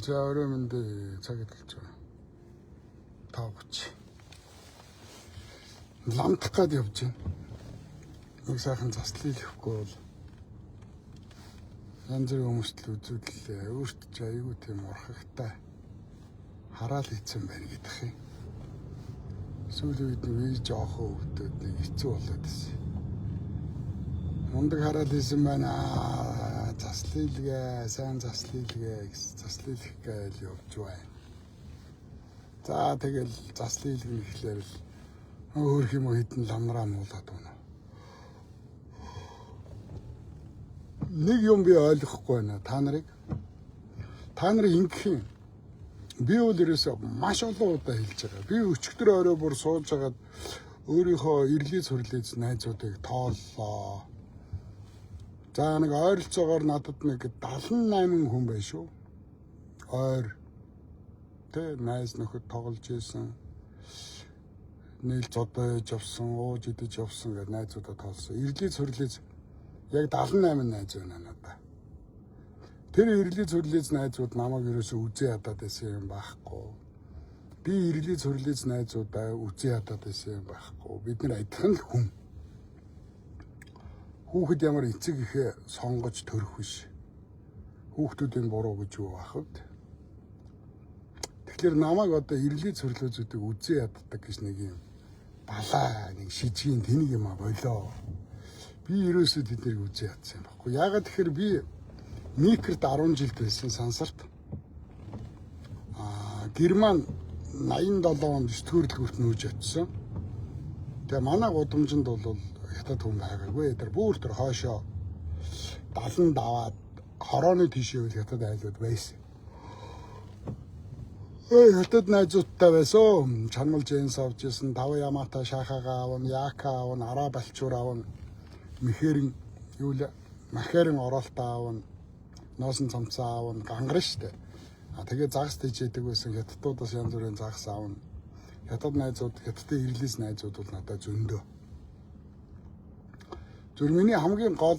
За орой мэндэ цаг идэлж байгаа. 5:30. Ламдах гад явж байна. Нэг сайхан заслийлэхгүй бол янз бүрийн хүмүүст л үзүүлэлээ. Өөрт ч айгүй тийм урхагтай хараал хийсэн байна гэдэг юм. Сүүлийн үед нэг жоохон хөвгтөд нэг хэцүү болоод байсан. Мундаг хараал хийсэн байна. Заслийлгээ, сайн заслийлгээ гэж заслийлэх гээл явж байна. За тэгэл заслийлгэн гэхлээр л өөр юм хитэн ламнараа муулаад байна. Нэг юм би ойлгохгүй байна. Та нарыг ингэх юм. Би бол ерөөсөө маш олон удаа хэлж байгаа. Би өчигдөр орой бүр сууж хагаад өөрийнхөө ирлиз хурлиз найзуудыг тооллоо. За нэг ойролцоогоор надад нэг 78 хүн байна шүү. Ойр тэ найз нөхөд тоглож ийсэн. Нийл зодож явсан, ууж идэж явсан гэж найзуудаа тоолсон. Ирлиз хурлиз яг 78 найз байна надад. Тэр ирлиз хурлиз найзууд намайг ерөөсөө үзээ ядаад байсан юм байхгүй. Би ирлиз хурлиз найзуудаа үзээ ядаад байсан юм байхгүй. Бид нар адилхан л хүн. Хүүхэд ямар эцэг ихэ сонгож төрөх биш. Хүүхдүүдийн буруу гэж юу байх вэ? Тэгэхээр намайг одоо ирлиз хурлизуудыг үзээ яддаг гэж нэг юм балаа нэг шижгийн тэнийг юм а болоо. Би ерөөсөө тэднийг үзээ ядсан юм байхгүй. Яагаад тэгэхээр би Микрт 10 жил байсан сансарт. Герман 87 онд 9-р дэлгүүрт нүүж очсон. Тэгээ манай гудамжинд бол хятад хүн байгаагүй. Тэр бүр тэр хоошоо 70 даваад хорооны тийшээ үл хятад айлууд байсан. Хятад найзуудтай байсан. Чанмал джинс авч ирсэн, тав ямата шахага аван, яка аван, араа балчуур аван, махерин оролтоо аван, носон цамцаа аван, гангар штэ. Тэгээ загас тийжээдэг байсан хятадуудаас янз бүрийн загас аван. Хятад найзууд, хятадын ирлиз найзууд бол надад зөндөө. Зүр миний хамгийн гол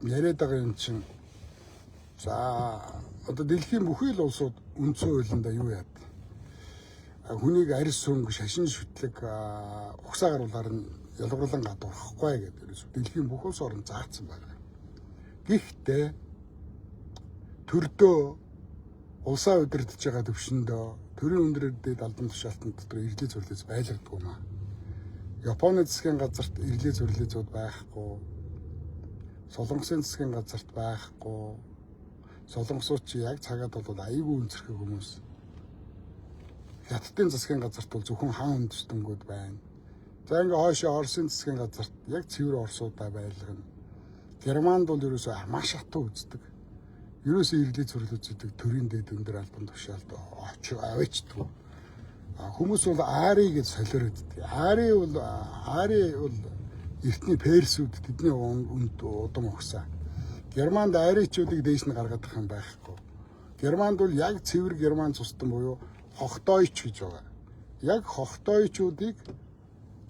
яриад байгаа юм чинь за одоо дэлхийн бүхий л улсууд үндсэн хуулиндаа юу яад. Хүнийг арьс сүнг шашин шүтлэг ухсаа гаруулгаар нь ялгарлан гадуурхахгүй гэдэг дэлхийн бүх улс орн заасан байна. Гэхдээ төрдөө улсаа удирдах байгаа төвшөндөө төрийн өндрөдөд албан тушаалтан дотор ирлиз хурлиз байлгадаг юм аа. Японы засгийн газарт ирлиз хурлизууд байхгүй. Солонгосын засгийн газарт байхгүй. Солонгосууд чи яг цагаад бол аягүй өнцөрхөг хүмүүс. Хятадын засгийн газарт бол зөвхөн хаан үндэстэнүүд байна. За ингээ хойшоо Оросын засгийн газарт яг цэвэр орсуудаа байлгана. Германд бол ерөөсөө маш хатуу үздэг. Ерөөсөө ирлиз хурлизуудыг төрийн дэд өндөр албан тушаалд авчдаг. Хүмүүс бол Ари гэж солиороод. Ари бол эртний персүүд тэдний үнд удам өгсөн. Германд аричуудыг дээш нь гаргадаг юм байхгүй. Германд бол яг цэвэр герман цустан буюу хохтойч гэж байгаа. Яг хохтойчуудыг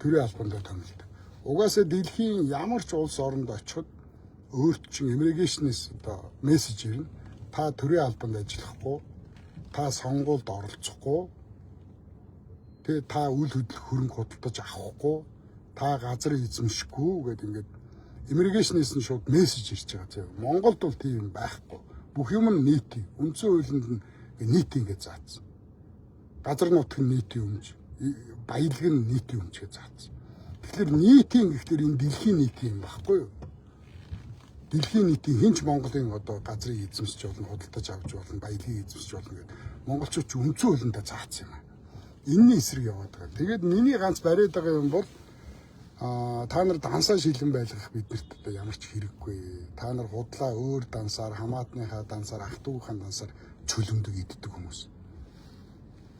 төрийн албанд томилдог. Угаасаа дэлхийн ямар ч улс оронд очиход өөрт чинь иммиграшнээс одоо мессеж ирнэ. Та төрийн албанд ажиллахгүй, та сонгуульд оролцохгүй, тэгээ та үйл хөдлөх хөрөнгө худалдаж авахгүй, та газар эзэмшихгүй гэдэг ингээд иммиграшнээс нь шууд мессеж ирж байгаа зав. Монголд бол тийм байхгүй. Бүх юм нь нийтийн. Үндсэн хуулинд нь нийтийн гэж заасан. Газар нутг нь нийтийн өмч, баялаг нь нийтийн өмч гэж заасан. Тэгэхээр нийтийн гэхэлэр энэ дэлхийн нийтийн юм байхгүй юу? Дэлхийн нийтийн хинч Монголын одоо газрыг эзэмсэж болно, худалдаж авч болно, баялагийг эзэмсэж болно гэдэг монголчууд ч үндсэн хуулиндаа заасан юм аа. Энэний эсрэг яваад байгаа. Тэгээд миний ганц бариад байгаа юм бол та нар дансаа шилэн байлгах биднэрт одоо ямар ч хэрэггүй. Та нар худлаа өөр дансаар, хамаатныхаа дансаар, ах トゥ уухын дансаар чөлөмдөг иддэг хүмүүс.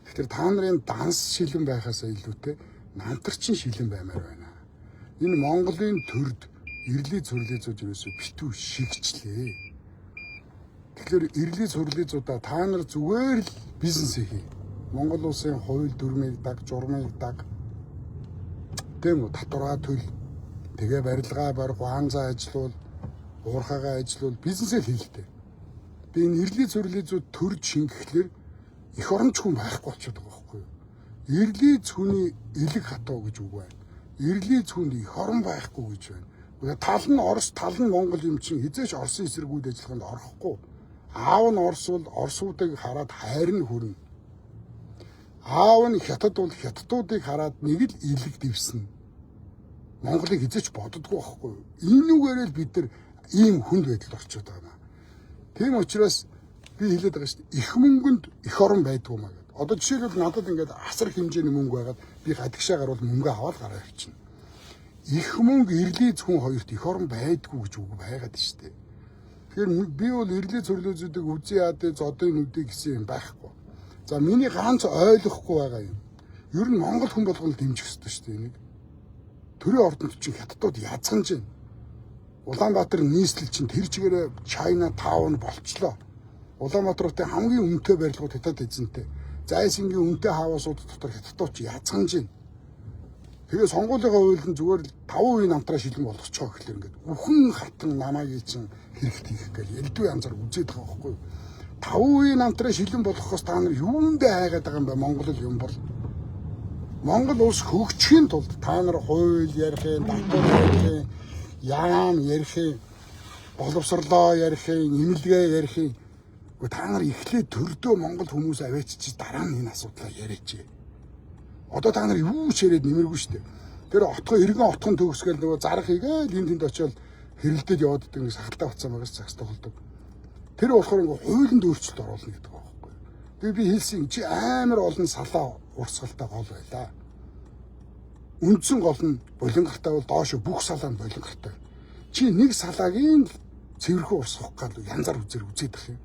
Тэгэхээр та нарын данс шилэн байхаасаа илүүтэй намтарчин шилэн баймаар байна. Энэ Монголын төрд ирлиз хурлизууд юусоо битүү шигчлээ. Тэгэхээр ирлиз хурлизуудаа та нар зүгээр л бизнес хий. Монгол улсын хууль дүрмийг даг, журмыг даг. Тийм үү, татвараа төл. Тэгээ барилгаа барих, хаанзаа ажиллуул, уурхаагаа ажиллуул, бизнесээ хийлтэй. Тэгээ энэ эрлийн цөрлөзүүд төрж шингэхлээр эх оромч хүн байхгүй болчиход байгаа байхгүй юу? Эрлийн цүний элэг хатуу гэж үг байна. Эрлийн цүнд эх орон байхгүй гэж байна. Тал нь Орос, тал нь Монгол юм чинь хизээч Оросын эсрэг үйл ажиллагаанд орохгүй. Аав нь Орос бол Оросуудыг хараад хайрн хүрнэ. Аав нь Хятад бол Хятадуудыг хараад нэг л илэг дэвснэ. Монголыг хизээч боддоггүй байхгүй юу? Энүүгээрээ л бид нар ийм хүнд байдалд орчод байгаа юм. Тийм учраас би хэлээд байгаа шүү дээ. Их мөнгөнд эх орон байдгүй маа гэдэг. Одоо жишээлбэл надад ингээд асар хэмжээний мөнгө байгаад би гадагшаа гарвал мөнгө аваад гараа явчихна. Их мөнгө эрлийн хүн хоёрт эх орон байдгүй гэж үг байгаад шүү дээ. Тэгэхээр би бол эрлийн цөрлөөзүүдийг үзье яадэ зодын нүдийг гэсэн юм байхгүй. За миний ганц ойлгохгүй байгаа юм. Ер нь Монгол хүн болгоно дэмжих ёстой шүү дээ энийг. Төрийн ордонд чинь хятадууд язганж байна. Улаанбаатар нийслэл чинь тэр чигээрээ Чайна таун болчлоо. Улаанбаатарын хамгийн үнэтэй барилгууд хятад эзэнтэй. Зайсангийн үнэтэй хааваасууд дотор хятадууд язганж байна. Тэгээ сонгуулийнхаа хуулинд зүгээр 5% намтраа шилэн болгочихоо гэхэлэр ингээд бүхэн хатан намайг чинь хэрэгт хийх гэж элдв янзаар үзээд байгаа байхгүй юу? 5% намтраа шилэн болгохоос та нар юундээ хайгаад байгаа юм бэ? Монгол юм бол Монгол улс хөгжихийн тулд та нар хууль ярихын, татвар ярихын, яам ярихын, боловсрлоо ярихын, нэмэлгээ ярихын. Та нар эхлээд төрдөө Монгол хүмүүс аваачиж дараа нь энэ асуудлаа яриач. Одоо та нар юу ч яриад нэмэргүй шүү дээ. Тэр отгоо эргэн отгон төгсгөл нөгөө зарах игээл энд тэнд очиод хэрэлдээд яваад байгаа нэг сахалтай бацаа магас цагс тоглодог. Тэр болохоор ингээ хуулинд өөрчлөлт оруулна гэдэг байгаа байхгүй. Тэгээ би хэлсэн чи амар олон салаа урсгалтай гол байлаа. Үндсэн гол нь болонгартай бол доошо бүх салаа нь болонгартай. Чи нэг салаагийн цэвэрхэн урсгах гал янзаар үзээд ах юм.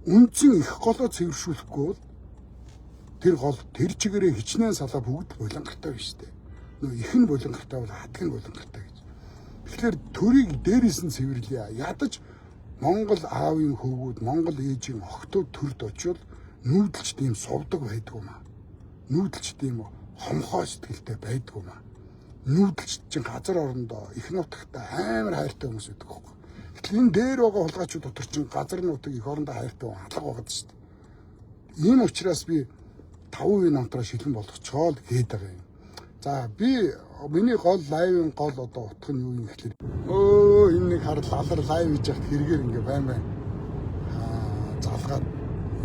Үндсэн их голоо цэвэршүүлэхгүй бол тэр гол тэр чигээрээ хичнээн салаа бүгд болонгартай биш үү? Нөө их нь болонгартай бол хатг нь болонгартай гэж. Тэгэхээр төрийг дээрээс нь цэвэрлэе. Ядаж Монгол аавын хөвгүүд, Монгол ээжийн охтууд төрд очивол нүүдэлч тийм сувдаг байдгүй маа. Нүүдэлч тийм хомхоо сэтгэлтэй байдгүй маа. Нүүдэлч чинь газар орондоо их нутагтай амар хайртай хүмүүс байдаг хөөхгүй. Гэтэл энэ дээр байгаа хулгайчууд дотор чинь газар нутаг их орондоо хайртай алга байгаад шүү дээ. Ийм учраас би 5% намтраа шилэн болгоцгоо л гээд байгаа юм. За би миний гол лайвын гол одоо утга нь юу юм гэхэлэр энэ нэг харал алар лайв хийж яхад хэрэгээр ингээ байн залгаад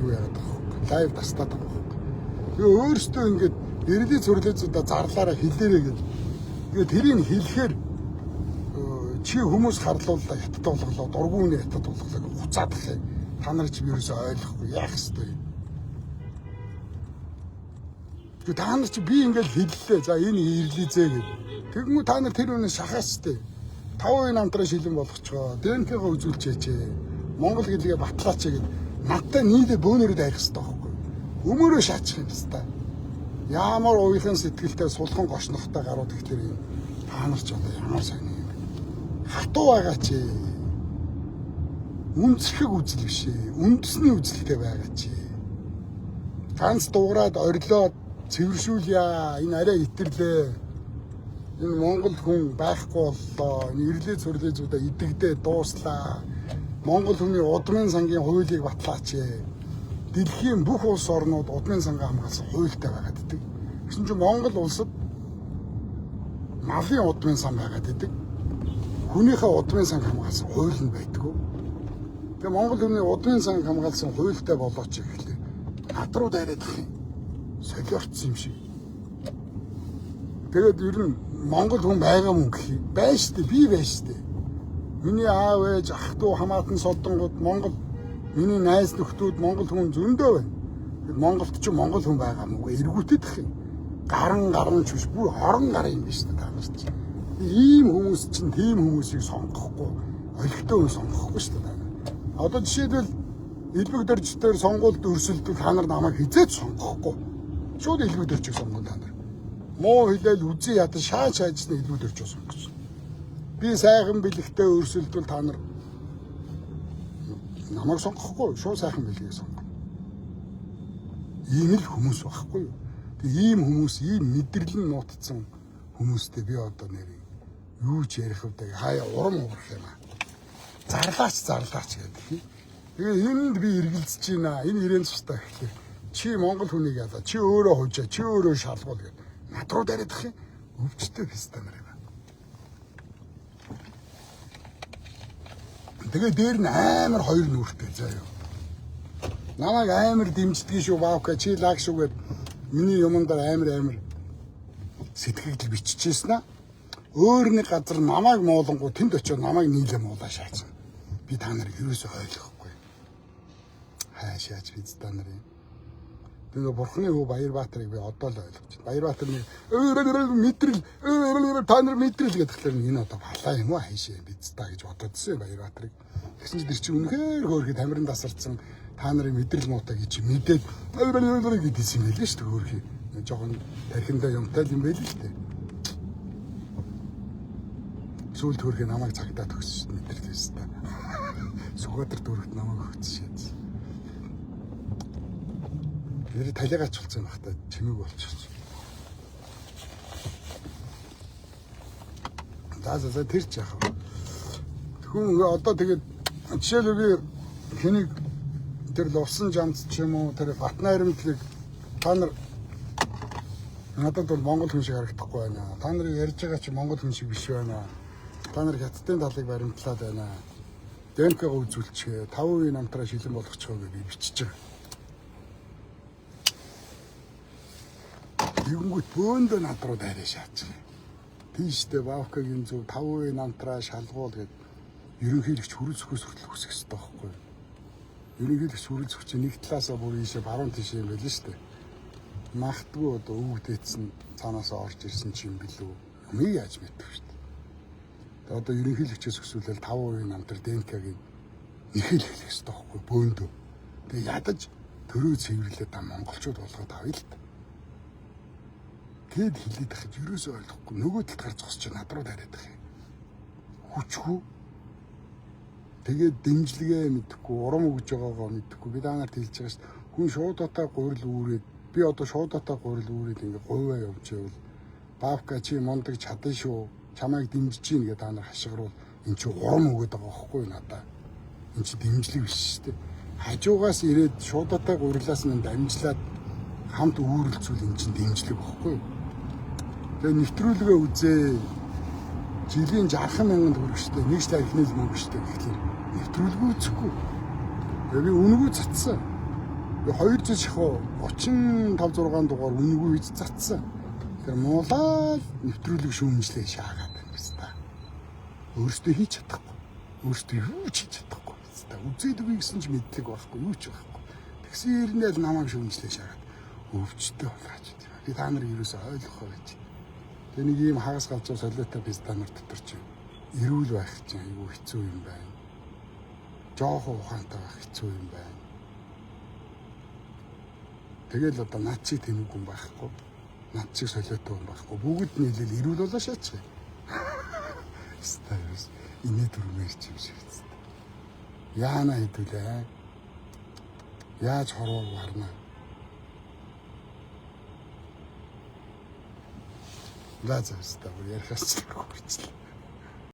юу яагаад байгаа вэ? Лайв тастаад байгаа вэ? Би өөрөөсөө ингээд эрлийн цөрлөөзүүдэ зарлаараа хэлээрэй гэж. Тэгээд тэрийг хэлэхээр чи хүмүүс харлууллаа хятад болголоо, дургууны хятад болголоо хуцаад их. Та нар ч ерөөсөө ойлгохгүй яах ёстой юм. Тэгээд та нар чи би ингээд хэллээ. За энэ ирлизээ гэж. Тэгмүү та нар тэр үнэ шахаастай. 5% намтраа шилэн болгочгоо. ДНК-га үзүүлчихээч. Монгол гэлгээ батлаач гэд надтай нийлээ бөөнөрөд арих хэрэгтэй байхгүй. Өмөрөө шаачих юм хэвээр. Ямар уйхан сэтгэлтэй сулхан гошнохтой гарууд ихтэй юм. Та нар ч одоо ямар сайн юм. Хатуу байгаа чи. Үнцэх үзэл биш ээ. Үндэсний үзэлтэй байгаа чи. Ганц дуурайд орилоод цэвэршүүлье. Энэ арай итэрлээ. Энэ Монгол хүн байхгүй боллоо. Энэ эрлийн цөрлөөзүүдэ идэгдээ дууслаа. Монгол хүний удмын сангийн хуулийг батлаач. Дэлхийн бүх улс орнууд удмын сангаа хамгаалсан хуультай байгаад идэг. Гэсэн чинь Монгол улсад малын удмын сан байгаад идэг. Хүнийхээ удмын сан хамгаалсан хууль нь байдгүй. Тэгээ Монгол хүний удмын сан хамгаалсан хуультай болооч гэхлээр над руу дайраад их юм. Солиорцсон юм шиг. Тэгээд ер нь Монгол хүн байгаа мөн гэх юм. Байна штэ, би байна штэ. Миний аав ээж ах トゥ хамаатан содонгууд Монгол, миний найз нөхдүүд Монгол хүн зөндөө байна. Тэгээд Монголд ч Монгол хүн байгаа мөн эргүүтэд их юм. Гаран ч биш, бүр хорон гар юм биш үү та нар чинь. Ийм хүмүүс чинь тийм хүмүүсийг сонгохгүй, олигтой хүн сонгохгүй шүү дээ. Одоо жишээлбэл элбэг дөржтөр сонгуульд өрсөлдөх та нар намайг хизээч сонгохгүй. Шууд элбэг дөржиг сонгоно та нар. Муу хэлэл үзий ядаж шааж хайжны элбэг дөржиг сонгоч. Би сайхан бэлэгтэй өрсөлдвөл та нар намайг сонгохгүй, шууд сайхан бэлгийг сонгоно. Ийм л хүмүүс байхгүй юу? Ийм хүмүүс, ийм мэдрэлэн нууцсан хүмүүстэй би одоо нэрийг юу ч ярих вэ? Хаяа урам уурах юм аа. Зарлаач гэдэг. Тэгээ энд би эргэлзэж байна. Энэ ирээн цустай гэхлээр чи Монгол хүнийг ялаа. Чи өөрөө хужаа, чи өөрөө шалгуул гэх. Над руу дараадах юм. Өвчтэй фестан нар юм. Тэгээ дээр нь амар хоёр нүртэй заяа. Намайг амар дэмждэг шүү Вавка чи лаг шүүгээд миний юмдаар амар сэтгэл биччихсэн аа. Өөр нэг газар намайг муулангуу тэнд очиод намайг нийлээ муулаа шаацсан. Би та нарыг юусоо ойлгохгүй. Хаашаач биз та нарын. Тэгээ бурхны хүү Баярбаатарыг би одоо л ойлгож байна. Баярбаатар нэг мэтрэл та нар мэтрэл гэдэгтлэр энэ одоо балаа юм уу хайшаа биз та гэж бододсон Баярбаатарыг. Тэгсэн чинь тэр чинь үнэхээр хөөрхөд тамирын тасарсан та нарын мэдрэл муутай гэж мэдээд гэдсэн юм байлээ шүү дээ хөөрхий. Жохон тархиндаа юмтай юм байлээ шүү дээ. Сүүлд хөөрхий намайг цагтаа төгсөж мэдрэлээс та. Сүхбаатар дөрөвт намайг өгсөн шээ. Нэр талигач болсон байх та чимэг болчихсон. За тэр ч яах вэ? Хүн одоо тэгээд жишээлбэл би хэнийг тэр лувсан жамц ч юм уу тэр Батна харимтлыг та нар надад бол монгол хүн шиг харагдахгүй байна. Та нарыг ярьж байгаа чи монгол хүн шиг биш байна. Та нар хятадын талыг баримтлаад байна. ДНК-г үзүүлчихээ 5% намтраа шилэн болгочихоо гэж би бичиж байгаа. Тэгэнгүүт бөөндөө над руу дайраа шаач. Тийштэй Вавкагийн зөв 5% намтраа шалгуул гэд ерөнхийлөгч хүрэл зөвхөөс хүртэл хүсэх ёстой байхгүй юу? Ерөнхийлөгч хүрэл зөвч нэг талаасаа бүр ийшээ баруун тийшээ юм байл нь шүү дээ. Магтгүй одоо өвгдээдсэн цаанаасаа орж ирсэн ч юм билүү. Юмыг яаж мэдэх шүү дээ. Тэгээ одоо ерөнхийлөгчөөс өсвөлэл 5% намтар ДНК-гийн нэхэл хэлэх ёстой байхгүй юу? Бөөндөө. Тэгээ ядаж төрөө цэвэрлээд та монголчууд болгоод авъя л та. Тэгэд хэлээд ахиж юусоо ойлгохгүй нөгөө талд гарч зогсож над руу дараад их юм. Хүчгүй. Тэгээд дэмжлэгээ мэдхгүй, урам өгж байгаагаа мэдхгүй. Би та нарт хэлж байгаа шүү дээ. Хүн шууд отаа гурил үүрээд би одоо шууд отаа гурил үүрээд ингээ говьаа явж байвал Бавка чи мундаг чадсан шүү. Чамайг дэмжиж гин гэдэг та нар хашгируул эн чи урам өгöd байгаа байхгүй надаа. Эн чи дэмжлэг биш шүү дээ. Хажуугаас ирээд шууд отаа гурилаас нь дамжлаад хамт үүрэлцүүл эн чин дэмжлэг байхгүй. Тэгээ нэвтрүүлгээ үзээ. Жилийн 60,000 төгрөг штэ. Нэг л ихнээс мөнгө штэ гэхлээр нэвтрүүлгээ үзэхгүй. Тэгээ би үнэгүй цацсан. Би 200 шахуу 35 6 дугаар үнэгүй хийж цацсан. Тэр муулаад нэвтрүүлэг шүүмжлээ шаагаад байна биз та. Өөрөөсөө хийж чадахгүй. Өөрөөсөө юу ч хийж чадахгүй биз та. Үзээд үгүй гэсэн ч мэдлэг байхгүй, юу ч байхгүй. Тэгсэн ирнээр намайг шүүмжлээ шаагаад өвчтөй болооч тийм. Би та нарыг юусоо ойлгохгүй байж. Тэгээ нэг ийм хагас галзуу солиотой биз та нар дотор чи эрүүл байх чинь айгүй хэцүү юм байна. Жоохон ухаантай байх хэцүү юм байна. Тэгэл одоо над чи тэнэг хүн байхгүй. Над чи солиотой хүн байхгүй. Бүгд нийлэл эрүүл болоо шаач. Стайс инээ дүрмээр чи юм шиг хэвчээ. Яана хэдүүлээ. Яаж хорвоо гарна. Лазарс та бүр ярихаас ч хэрэггүй.